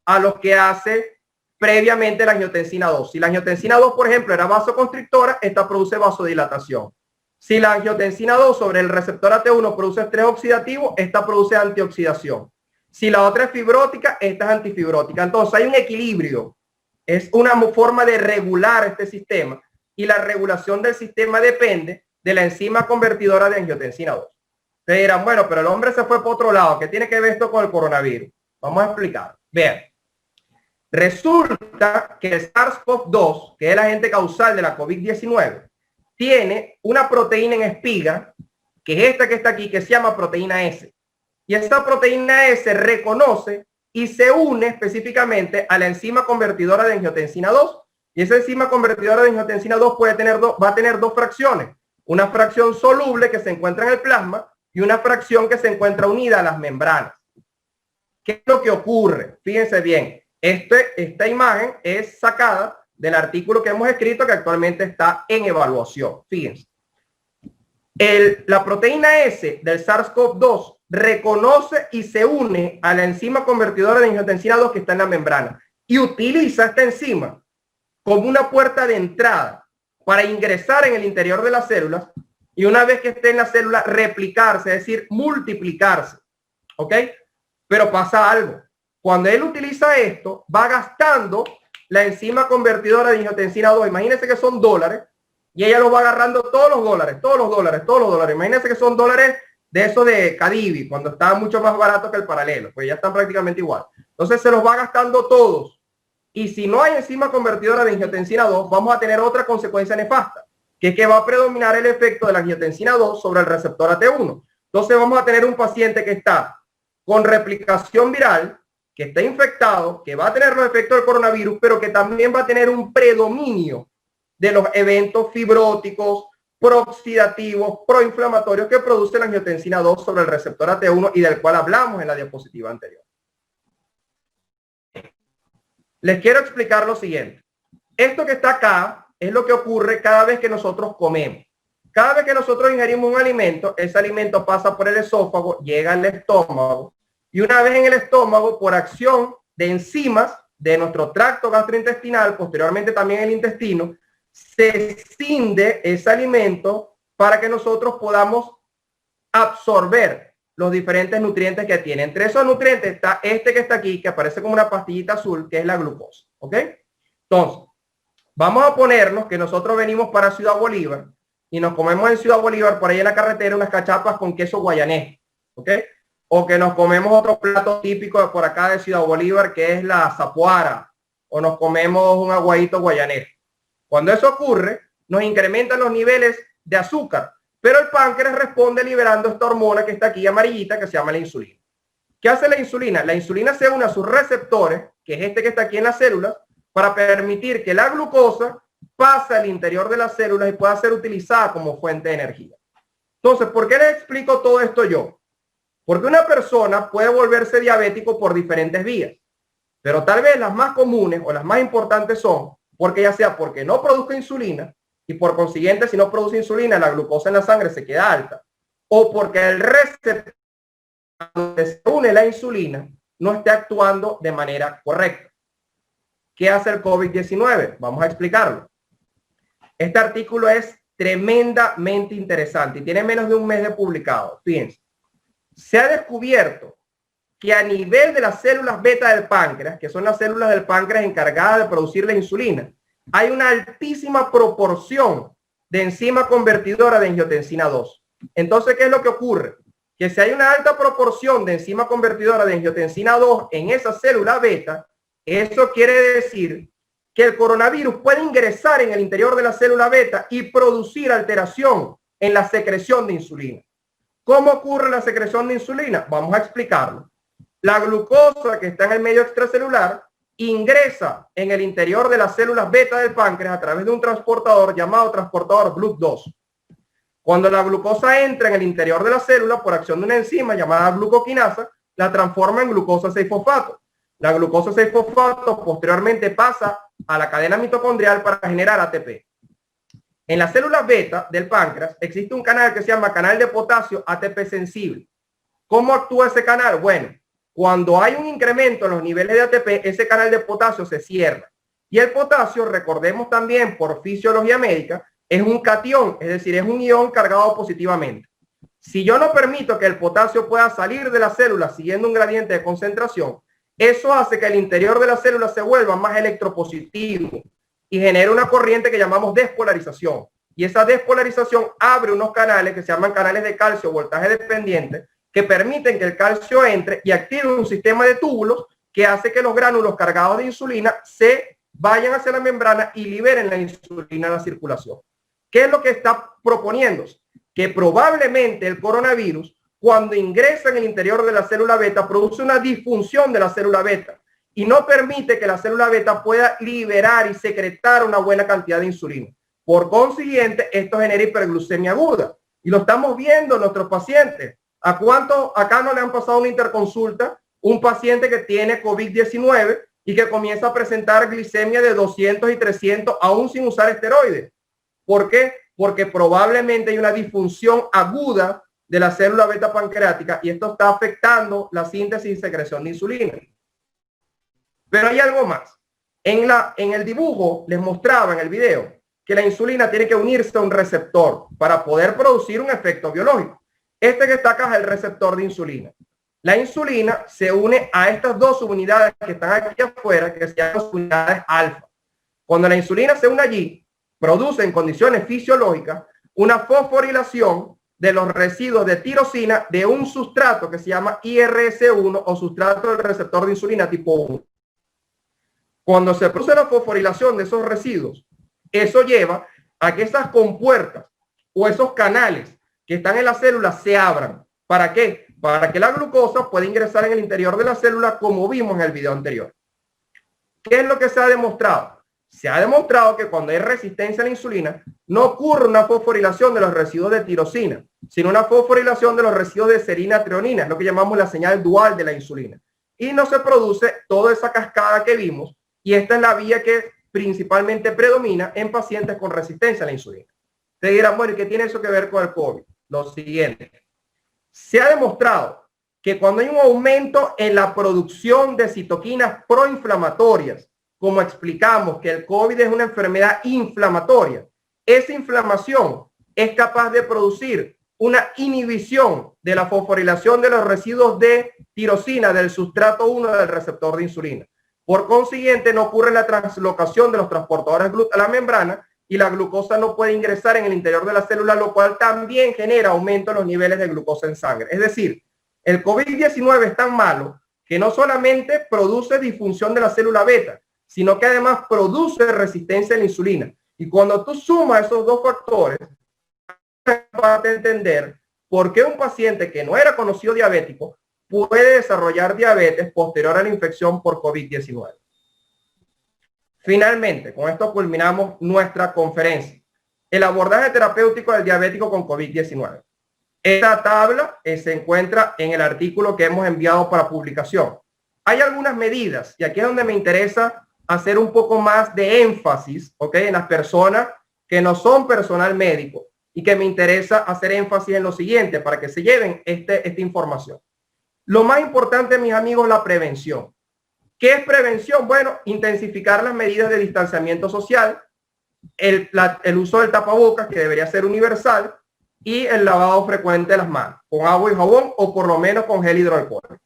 a los que hace previamente la angiotensina 2. Si la angiotensina 2, por ejemplo, era vasoconstrictora, esta produce vasodilatación. Si la angiotensina 2 sobre el receptor AT1 produce estrés oxidativo, esta produce antioxidación. Si la otra es fibrótica, esta es antifibrótica. Entonces hay un equilibrio. Es una forma de regular este sistema y la regulación del sistema depende de la enzima convertidora de angiotensina 2. Ustedes dirán, bueno, pero el hombre se fue por otro lado. ¿Qué tiene que ver esto con el coronavirus? Vamos a explicar. Vean. Resulta que el SARS-CoV-2, que es el agente causal de la COVID-19, tiene una proteína en espiga, que es esta que está aquí, que se llama proteína S. Y esta proteína S reconoce y se une específicamente a la enzima convertidora de angiotensina 2 Y esa enzima convertidora de angiotensina 2 va a tener dos fracciones. Una fracción soluble que se encuentra en el plasma y una fracción que se encuentra unida a las membranas. ¿Qué es lo que ocurre? Fíjense bien, esta imagen es sacada del artículo que hemos escrito que actualmente está en evaluación. Fíjense. La proteína S del SARS-CoV-2 reconoce y se une a la enzima convertidora de angiotensina 2 que está en la membrana y utiliza esta enzima como una puerta de entrada para ingresar en el interior de las células y una vez que esté en la célula replicarse, es decir, multiplicarse. ¿Ok? Pero pasa algo. Cuando él utiliza esto, va gastando la enzima convertidora de angiotensina 2. Imagínense que son dólares y ella los va agarrando todos los dólares. Imagínense que son dólares de esos de Cadivi, cuando estaban mucho más baratos que el paralelo, pues ya están prácticamente igual. Entonces se los va gastando todos. Y si no hay enzima convertidora de angiotensina 2, vamos a tener otra consecuencia nefasta, que es que va a predominar el efecto de la angiotensina 2 sobre el receptor AT1. Entonces vamos a tener un paciente que está con replicación viral, que está infectado, que va a tener los efectos del coronavirus, pero que también va a tener un predominio de los eventos fibróticos, prooxidativos, proinflamatorios que produce la angiotensina 2 sobre el receptor AT1 y del cual hablamos en la diapositiva anterior. Les quiero explicar lo siguiente. Esto que está acá es lo que ocurre cada vez que nosotros comemos. Cada vez que nosotros ingerimos un alimento, ese alimento pasa por el esófago, llega al estómago y una vez en el estómago, por acción de enzimas de nuestro tracto gastrointestinal, posteriormente también el intestino, se cinde ese alimento para que nosotros podamos absorber los diferentes nutrientes que tiene. Entre esos nutrientes está este que está aquí, que aparece como una pastillita azul, que es la glucosa. ¿Ok? Entonces, vamos a ponernos que nosotros venimos para Ciudad Bolívar y nos comemos en Ciudad Bolívar, por ahí en la carretera, unas cachapas con queso guayanés. ¿Ok? O que nos comemos otro plato típico de por acá de Ciudad Bolívar, que es la zapuara, o nos comemos un aguadito guayanés. Cuando eso ocurre, nos incrementan los niveles de azúcar, pero el páncreas responde liberando esta hormona que está aquí amarillita, que se llama la insulina. ¿Qué hace la insulina? La insulina se une a sus receptores, que es este que está aquí en las células, para permitir que la glucosa pase al interior de las células y pueda ser utilizada como fuente de energía. Entonces, ¿por qué les explico todo esto yo? Porque una persona puede volverse diabético por diferentes vías, pero tal vez las más comunes o las más importantes son porque ya sea porque no produzca insulina y por consiguiente si no produce insulina la glucosa en la sangre se queda alta, o porque el receptor donde se une la insulina no esté actuando de manera correcta. ¿Qué hace el COVID-19? Vamos a explicarlo. Este artículo es tremendamente interesante y tiene menos de un mes de publicado. Fíjense. Se ha descubierto que a nivel de las células beta del páncreas, que son las células del páncreas encargadas de producir la insulina, hay una altísima proporción de enzima convertidora de angiotensina 2. Entonces, ¿qué es lo que ocurre? Que si hay una alta proporción de enzima convertidora de angiotensina 2 en esa célula beta, eso quiere decir que el coronavirus puede ingresar en el interior de la célula beta y producir alteración en la secreción de insulina. ¿Cómo ocurre la secreción de insulina? Vamos a explicarlo. La glucosa que está en el medio extracelular ingresa en el interior de las células beta del páncreas a través de un transportador llamado transportador GLUT2. Cuando la glucosa entra en el interior de la célula por acción de una enzima llamada glucoquinasa, la transforma en glucosa 6-fosfato. La glucosa 6-fosfato posteriormente pasa a la cadena mitocondrial para generar ATP. En las células beta del páncreas existe un canal que se llama canal de potasio ATP sensible. ¿Cómo actúa ese canal? Bueno, cuando hay un incremento en los niveles de ATP, ese canal de potasio se cierra. Y el potasio, recordemos también por fisiología médica, es un catión, es decir, es un ion cargado positivamente. Si yo no permito que el potasio pueda salir de la célula siguiendo un gradiente de concentración, eso hace que el interior de la célula se vuelva más electropositivo y genera una corriente que llamamos despolarización. Y esa despolarización abre unos canales que se llaman canales de calcio voltaje dependiente que permiten que el calcio entre y active un sistema de túbulos que hace que los gránulos cargados de insulina se vayan hacia la membrana y liberen la insulina a la circulación. ¿Qué es lo que está proponiéndose? Que probablemente el coronavirus, cuando ingresa en el interior de la célula beta, produce una disfunción de la célula beta y no permite que la célula beta pueda liberar y secretar una buena cantidad de insulina. Por consiguiente, esto genera hiperglucemia aguda y lo estamos viendo en nuestros pacientes. ¿A cuánto acá no le han pasado una interconsulta? Un paciente que tiene COVID-19 y que comienza a presentar glicemia de 200 y 300 aún sin usar esteroides. ¿Por qué? Porque probablemente hay una disfunción aguda de la célula beta pancreática y esto está afectando la síntesis y secreción de insulina. Pero hay algo más. En el dibujo les mostraba en el video que la insulina tiene que unirse a un receptor para poder producir un efecto biológico. Este que está acá es el receptor de insulina. La insulina se une a estas dos subunidades que están aquí afuera, que se llaman unidades alfa. Cuando la insulina se une allí, produce en condiciones fisiológicas una fosforilación de los residuos de tirosina de un sustrato que se llama IRS1 o sustrato del receptor de insulina tipo 1. Cuando se produce la fosforilación de esos residuos, eso lleva a que esas compuertas o esos canales que están en la célula se abran. ¿Para qué? Para que la glucosa pueda ingresar en el interior de la célula, como vimos en el video anterior. ¿Qué es lo que se ha demostrado? Se ha demostrado que cuando hay resistencia a la insulina, no ocurre una fosforilación de los residuos de tirosina, sino una fosforilación de los residuos de serina treonina, lo que llamamos la señal dual de la insulina. Y no se produce toda esa cascada que vimos, y esta es la vía que principalmente predomina en pacientes con resistencia a la insulina. Te dirán, bueno, ¿y qué tiene eso que ver con el COVID? Lo siguiente. Se ha demostrado que cuando hay un aumento en la producción de citoquinas proinflamatorias, como explicamos que el COVID es una enfermedad inflamatoria, esa inflamación es capaz de producir una inhibición de la fosforilación de los residuos de tirosina del sustrato 1 del receptor de insulina. Por consiguiente, no ocurre la translocación de los transportadores a la membrana y la glucosa no puede ingresar en el interior de la célula, lo cual también genera aumento en los niveles de glucosa en sangre. Es decir, el COVID-19 es tan malo que no solamente produce disfunción de la célula beta, sino que además produce resistencia a la insulina. Y cuando tú sumas esos dos factores, vas a entender por qué un paciente que no era conocido diabético puede desarrollar diabetes posterior a la infección por COVID-19. Finalmente, con esto culminamos nuestra conferencia. El abordaje terapéutico del diabético con COVID-19. Esta tabla se encuentra en el artículo que hemos enviado para publicación. Hay algunas medidas, y aquí es donde me interesa hacer un poco más de énfasis, ¿ok? En las personas que no son personal médico y que me interesa hacer énfasis en lo siguiente para que se lleven esta información. Lo más importante, mis amigos, la prevención. ¿Qué es prevención? Bueno, intensificar las medidas de distanciamiento social, el uso del tapabocas, que debería ser universal, y el lavado frecuente de las manos, con agua y jabón o por lo menos con gel hidroalcohólico.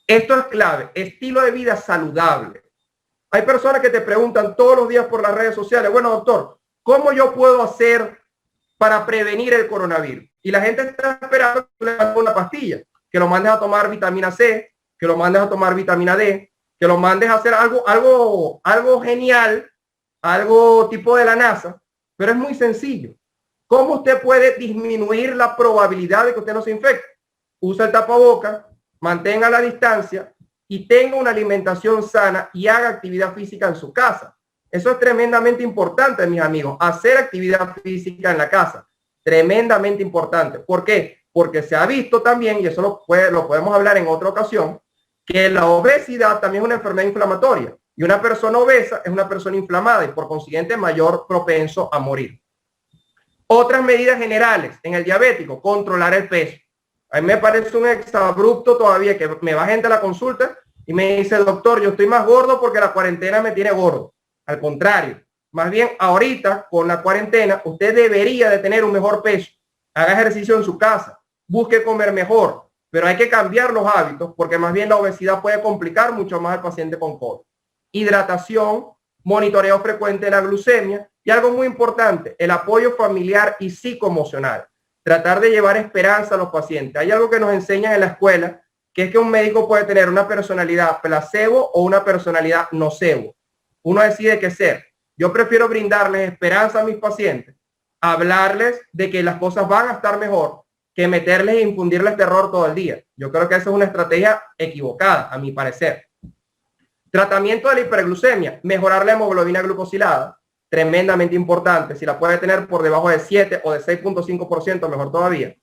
Esto es clave. Estilo de vida saludable. Hay personas que te preguntan todos los días por las redes sociales, bueno, doctor, ¿cómo yo puedo hacer para prevenir el coronavirus? Y la gente está esperando que le mandes una pastilla, que lo mandes a tomar vitamina C, que lo mandes a tomar vitamina D, que lo mandes a hacer algo genial, algo tipo de la NASA, pero es muy sencillo. ¿Cómo usted puede disminuir la probabilidad de que usted no se infecte? Usa el tapabocas, mantenga la distancia y tenga una alimentación sana y haga actividad física en su casa. Eso es tremendamente importante, mis amigos. Hacer actividad física en la casa. Tremendamente importante. ¿Por qué? Porque se ha visto también, y eso lo podemos hablar en otra ocasión, que la obesidad también es una enfermedad inflamatoria. Y una persona obesa es una persona inflamada y por consiguiente mayor propenso a morir. Otras medidas generales en el diabético, controlar el peso. A mí me parece un exabrupto todavía que me va gente a la consulta y me dice, doctor, yo estoy más gordo porque la cuarentena me tiene gordo. Al contrario, más bien ahorita con la cuarentena usted debería de tener un mejor peso. Haga ejercicio en su casa, busque comer mejor, pero hay que cambiar los hábitos porque más bien la obesidad puede complicar mucho más al paciente con COVID. Hidratación, monitoreo frecuente de la glucemia y algo muy importante, el apoyo familiar y psicoemocional. Tratar de llevar esperanza a los pacientes. Hay algo que nos enseñan en la escuela, que es que un médico puede tener una personalidad placebo o una personalidad nocebo. Uno decide qué ser. Yo prefiero brindarles esperanza a mis pacientes, hablarles de que las cosas van a estar mejor, que meterles e infundirles terror todo el día. Yo creo que esa es una estrategia equivocada, a mi parecer. Tratamiento de la hiperglucemia, mejorar la hemoglobina glucosilada, tremendamente importante. Si la puede tener por debajo de 7 o de 6.5%, mejor todavía.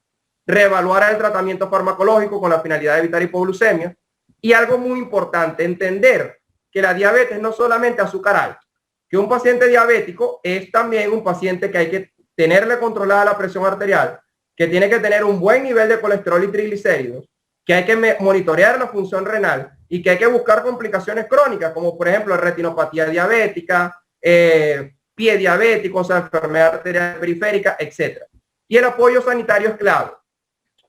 Reevaluar el tratamiento farmacológico con la finalidad de evitar hipoglucemia. Y algo muy importante, entender que la diabetes no solamente azúcar alto, que un paciente diabético es también un paciente que hay que tenerle controlada la presión arterial, que tiene que tener un buen nivel de colesterol y triglicéridos, que hay que monitorear la función renal y que hay que buscar complicaciones crónicas, como por ejemplo retinopatía diabética, pie diabético, o sea, enfermedad arterial periférica, etc. Y el apoyo sanitario es clave.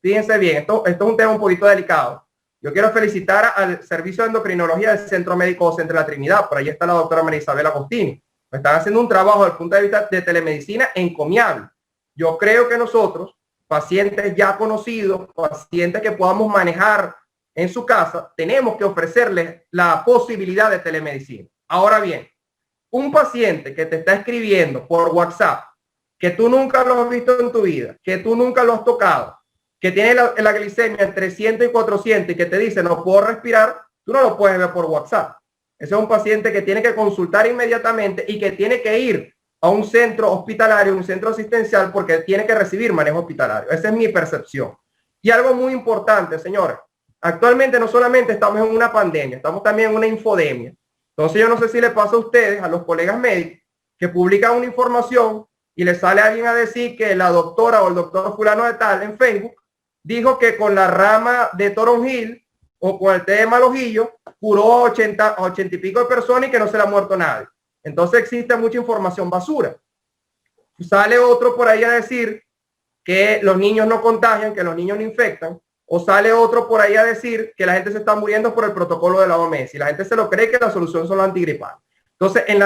Fíjense bien, esto es un tema un poquito delicado. Yo quiero felicitar al Servicio de Endocrinología del Centro Médico Centro de la Trinidad. Por ahí está la doctora María Isabel Agostini. Están haciendo un trabajo desde el punto de vista de telemedicina encomiable. Yo creo que nosotros, pacientes ya conocidos, pacientes que podamos manejar en su casa, tenemos que ofrecerles la posibilidad de telemedicina. Ahora bien, un paciente que te está escribiendo por WhatsApp, que tú nunca lo has visto en tu vida, que tú nunca lo has tocado, que tiene la glicemia entre 300 y 400 y que te dice no puedo respirar, tú no lo puedes ver por WhatsApp. Ese es un paciente que tiene que consultar inmediatamente y que tiene que ir a un centro hospitalario, un centro asistencial, porque tiene que recibir manejo hospitalario. Esa es mi percepción. Y algo muy importante, señores, actualmente no solamente estamos en una pandemia, estamos también en una infodemia. Entonces yo no sé si le pasa a ustedes, a los colegas médicos, que publican una información y le sale a alguien a decir que la doctora o el doctor fulano de tal en Facebook dijo que con la rama de toronjil o con el té de malojillo curó 80 y pico de personas y que no se le ha muerto nadie. Entonces existe mucha información basura. Sale otro por ahí a decir que los niños no contagian, que los niños no infectan, o sale otro por ahí a decir que la gente se está muriendo por el protocolo de la OMS y la gente se lo cree que la solución son los antigripales. Entonces, en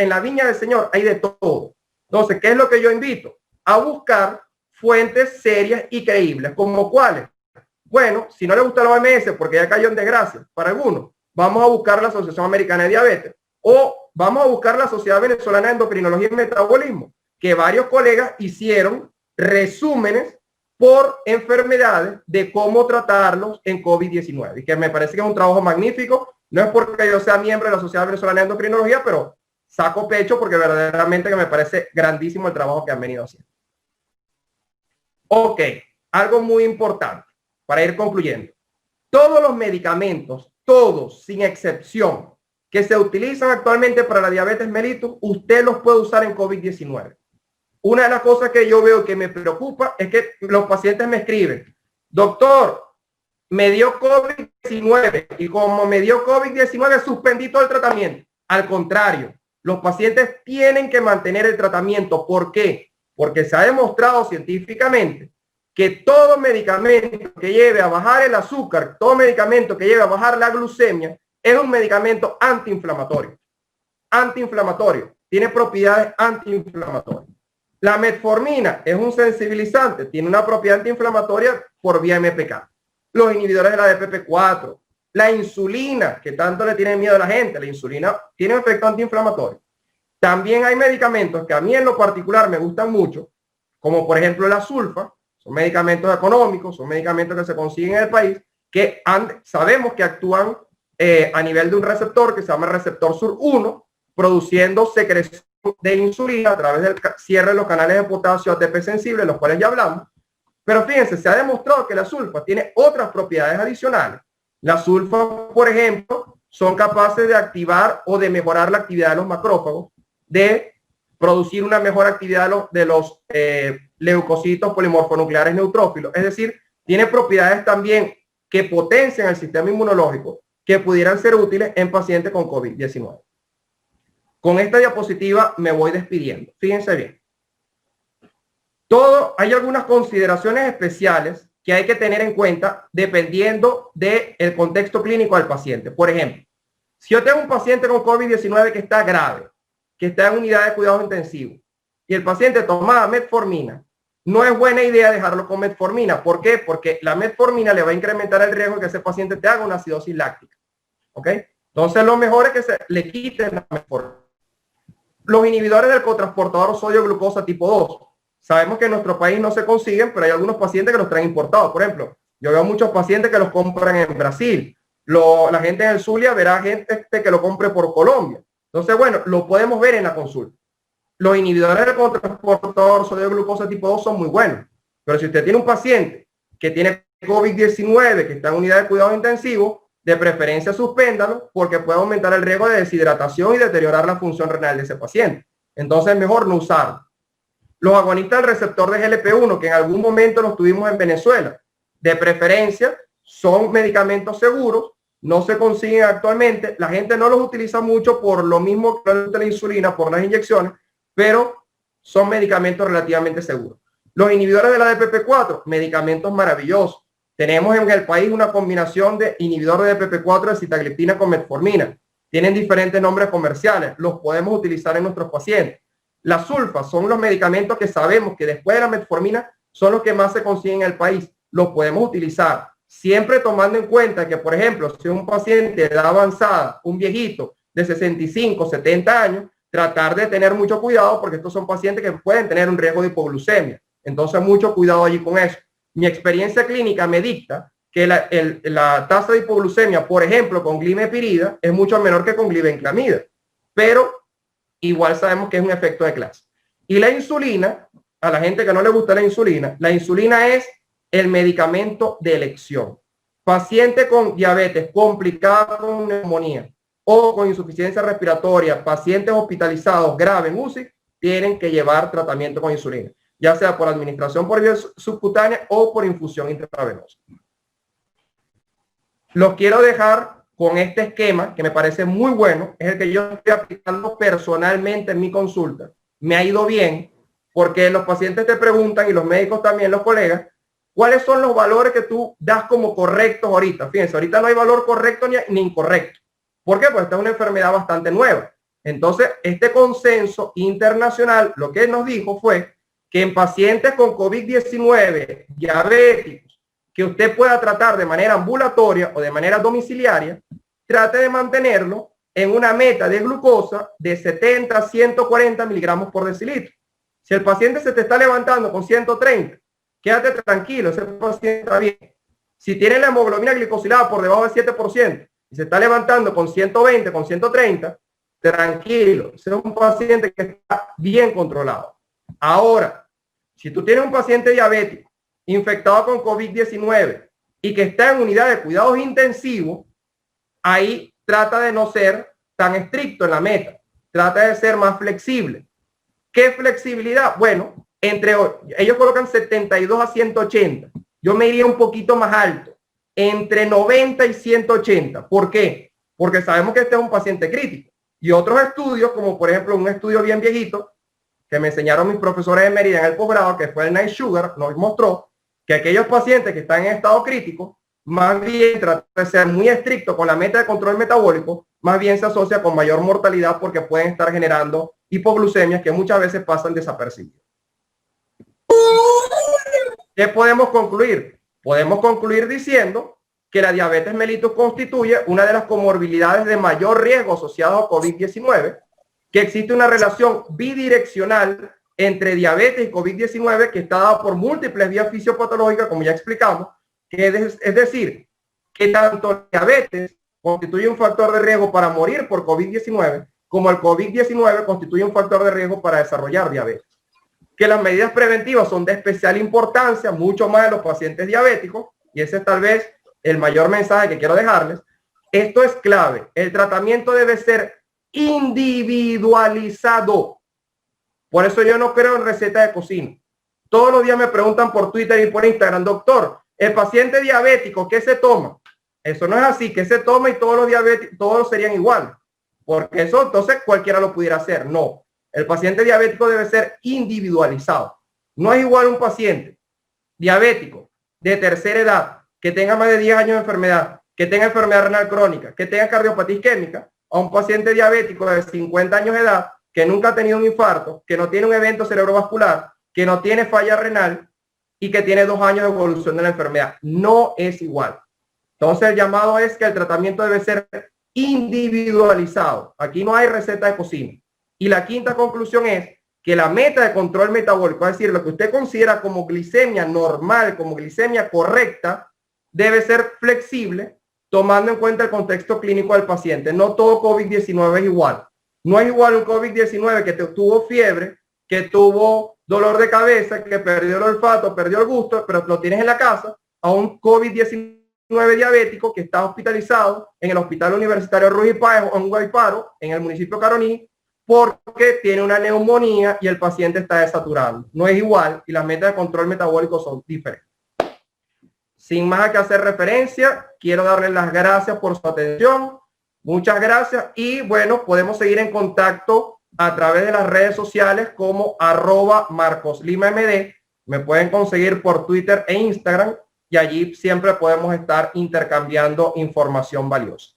la viña del Señor hay de todo. Entonces, ¿qué es lo que yo invito? A buscar fuentes serias y creíbles. ¿Como cuáles? Bueno, si no le gusta la OMS, porque ya cayó en desgracia, para algunos, vamos a buscar la Asociación Americana de Diabetes o vamos a buscar la Sociedad Venezolana de Endocrinología y Metabolismo, que varios colegas hicieron resúmenes por enfermedades de cómo tratarlos en COVID-19 y que me parece que es un trabajo magnífico. No es porque yo sea miembro de la Sociedad Venezolana de Endocrinología, pero saco pecho porque verdaderamente que me parece grandísimo el trabajo que han venido haciendo. Ok, algo muy importante para ir concluyendo. Todos los medicamentos, todos sin excepción, que se utilizan actualmente para la diabetes mellitus, usted los puede usar en COVID-19. Una de las cosas que yo veo que me preocupa es que los pacientes me escriben, doctor, me dio COVID-19 y como me dio COVID-19 suspendí todo el tratamiento. Al contrario, los pacientes tienen que mantener el tratamiento. ¿Por qué? Porque se ha demostrado científicamente que todo medicamento que lleve a bajar el azúcar, todo medicamento que lleve a bajar la glucemia, es un medicamento antiinflamatorio. Antiinflamatorio. Tiene propiedades antiinflamatorias. La metformina es un sensibilizante. Tiene una propiedad antiinflamatoria por vía MPK. Los inhibidores de la DPP4. La insulina, que tanto le tiene miedo a la gente. La insulina tiene un efecto antiinflamatorio. También hay medicamentos que a mí en lo particular me gustan mucho, como por ejemplo la sulfa. Son medicamentos económicos, son medicamentos que se consiguen en el país, que sabemos que actúan a nivel de un receptor que se llama receptor SUR1, produciendo secreción de insulina a través del cierre de los canales de potasio ATP sensible, los cuales ya hablamos. Pero fíjense, se ha demostrado que la sulfa tiene otras propiedades adicionales. Las sulfas, por ejemplo, son capaces de activar o de mejorar la actividad de los macrófagos, de producir una mejor actividad de los leucocitos polimorfonucleares neutrófilos. Es decir, tiene propiedades también que potencian el sistema inmunológico que pudieran ser útiles en pacientes con COVID-19. Con esta diapositiva me voy despidiendo. Fíjense bien. Hay algunas consideraciones especiales que hay que tener en cuenta dependiendo del contexto clínico del paciente. Por ejemplo, si yo tengo un paciente con COVID-19 que está grave, que está en unidad de cuidados intensivos, y el paciente tomaba metformina, no es buena idea dejarlo con metformina. ¿Por qué? Porque la metformina le va a incrementar el riesgo de que ese paciente te haga una acidosis láctica. ¿Ok? Entonces lo mejor es que se le quiten la metformina. Los inhibidores del cotransportador sodio-glucosa tipo 2. Sabemos que en nuestro país no se consiguen, pero hay algunos pacientes que los traen importados. Por ejemplo, yo veo muchos pacientes que los compran en Brasil La gente en el Zulia verá gente que lo compre por Colombia. Entonces, bueno, lo podemos ver en la consulta. Los inhibidores del transportador sodio glucosa tipo 2 son muy buenos. Pero si usted tiene un paciente que tiene COVID-19, que está en unidad de cuidado intensivo, de preferencia suspéndalo porque puede aumentar el riesgo de deshidratación y deteriorar la función renal de ese paciente. Entonces es mejor no usarlo. Los agonistas del receptor de GLP-1, que en algún momento los tuvimos en Venezuela, de preferencia son medicamentos seguros, no se consiguen actualmente, la gente no los utiliza mucho por lo mismo que la insulina, por las inyecciones, pero son medicamentos relativamente seguros. Los inhibidores de la DPP-4, medicamentos maravillosos. Tenemos en el país una combinación de inhibidores de DPP-4 de sitagliptina con metformina. Tienen diferentes nombres comerciales, los podemos utilizar en nuestros pacientes. Las sulfas son los medicamentos que sabemos que después de la metformina son los que más se consiguen en el país. Los podemos utilizar, siempre tomando en cuenta que, por ejemplo, si un paciente de edad avanzada, un viejito de 65, 70 años, tratar de tener mucho cuidado porque estos son pacientes que pueden tener un riesgo de hipoglucemia. Entonces, mucho cuidado allí con eso. Mi experiencia clínica me dicta que la tasa de hipoglucemia, por ejemplo, con glimepirida es mucho menor que con glibenclamida, pero igual sabemos que es un efecto de clase. Y la insulina, a la gente que no le gusta la insulina es el medicamento de elección. Paciente con diabetes complicada con neumonía o con insuficiencia respiratoria, pacientes hospitalizados graves en UCI, tienen que llevar tratamiento con insulina, ya sea por administración por vía subcutánea o por infusión intravenosa. Los quiero dejar con este esquema que me parece muy bueno, es el que yo estoy aplicando personalmente en mi consulta. Me ha ido bien porque los pacientes te preguntan y los médicos también, los colegas, ¿cuáles son los valores que tú das como correctos ahorita? Fíjense, ahorita no hay valor correcto ni incorrecto. ¿Por qué? Pues esta es una enfermedad bastante nueva. Entonces, este consenso internacional lo que nos dijo fue que en pacientes con COVID-19 diabéticos, que usted pueda tratar de manera ambulatoria o de manera domiciliaria, trate de mantenerlo en una meta de glucosa de 70 a 140 miligramos por decilitro. Si el paciente se te está levantando con 130, quédate tranquilo, ese paciente está bien. Si tiene la hemoglobina glicosilada por debajo del 7% y se está levantando con 120, con 130, tranquilo, ese es un paciente que está bien controlado. Ahora, si tú tienes un paciente diabético infectado con COVID-19 y que está en unidad de cuidados intensivos, ahí trata de no ser tan estricto en la meta, trata de ser más flexible. ¿Qué flexibilidad? Bueno, ellos colocan 72 a 180. Yo me iría un poquito más alto, entre 90 y 180. ¿Por qué? Porque sabemos que este es un paciente crítico. Y otros estudios, como por ejemplo un estudio bien viejito, que me enseñaron mis profesores de Mérida en el posgrado, que fue el Night Sugar, nos mostró que aquellos pacientes que están en estado crítico, más bien trata de ser muy estricto con la meta de control metabólico, más bien se asocia con mayor mortalidad porque pueden estar generando hipoglucemias que muchas veces pasan desapercibidas. ¿Qué podemos concluir? Podemos concluir diciendo que la diabetes mellitus constituye una de las comorbilidades de mayor riesgo asociado a COVID-19, que existe una relación bidireccional entre diabetes y COVID-19 que está dada por múltiples vías fisiopatológicas, como ya explicamos, que es decir, que tanto diabetes constituye un factor de riesgo para morir por COVID-19, como el COVID-19 constituye un factor de riesgo para desarrollar diabetes. Que las medidas preventivas son de especial importancia, mucho más en los pacientes diabéticos, y ese es tal vez el mayor mensaje que quiero dejarles. Esto es clave. El tratamiento debe ser individualizado. Por eso yo no creo en receta de cocina. Todos los días me preguntan por Twitter y por Instagram, doctor, el paciente diabético, ¿qué se toma? Eso no es así, que se toma y todos los diabéticos, todos serían iguales. Porque eso entonces cualquiera lo pudiera hacer. No, el paciente diabético debe ser individualizado. No es igual un paciente diabético de tercera edad que tenga más de 10 años de enfermedad, que tenga enfermedad renal crónica, que tenga cardiopatía isquémica, a un paciente diabético de 50 años de edad que nunca ha tenido un infarto, que no tiene un evento cerebrovascular, que no tiene falla renal y que tiene 2 años de evolución de la enfermedad. No es igual. Entonces el llamado es que el tratamiento debe ser individualizado. Aquí no hay receta de cocina. Y la quinta conclusión es que la meta de control metabólico, es decir, lo que usted considera como glicemia normal, como glicemia correcta, debe ser flexible tomando en cuenta el contexto clínico del paciente. No todo COVID-19 es igual. No es igual un COVID-19 que tuvo fiebre, que tuvo dolor de cabeza, que perdió el olfato, perdió el gusto, pero lo tienes en la casa, a un COVID-19 diabético que está hospitalizado en el Hospital Universitario Ruiz Páez o en Guayparo, en el municipio de Caroní, porque tiene una neumonía y el paciente está desaturado. No es igual y las metas de control metabólico son diferentes. Sin más a que hacer referencia, quiero darles las gracias por su atención. Muchas gracias y bueno, podemos seguir en contacto a través de las redes sociales como @MarcosLimaMD. Me pueden conseguir por Twitter e Instagram y allí siempre podemos estar intercambiando información valiosa.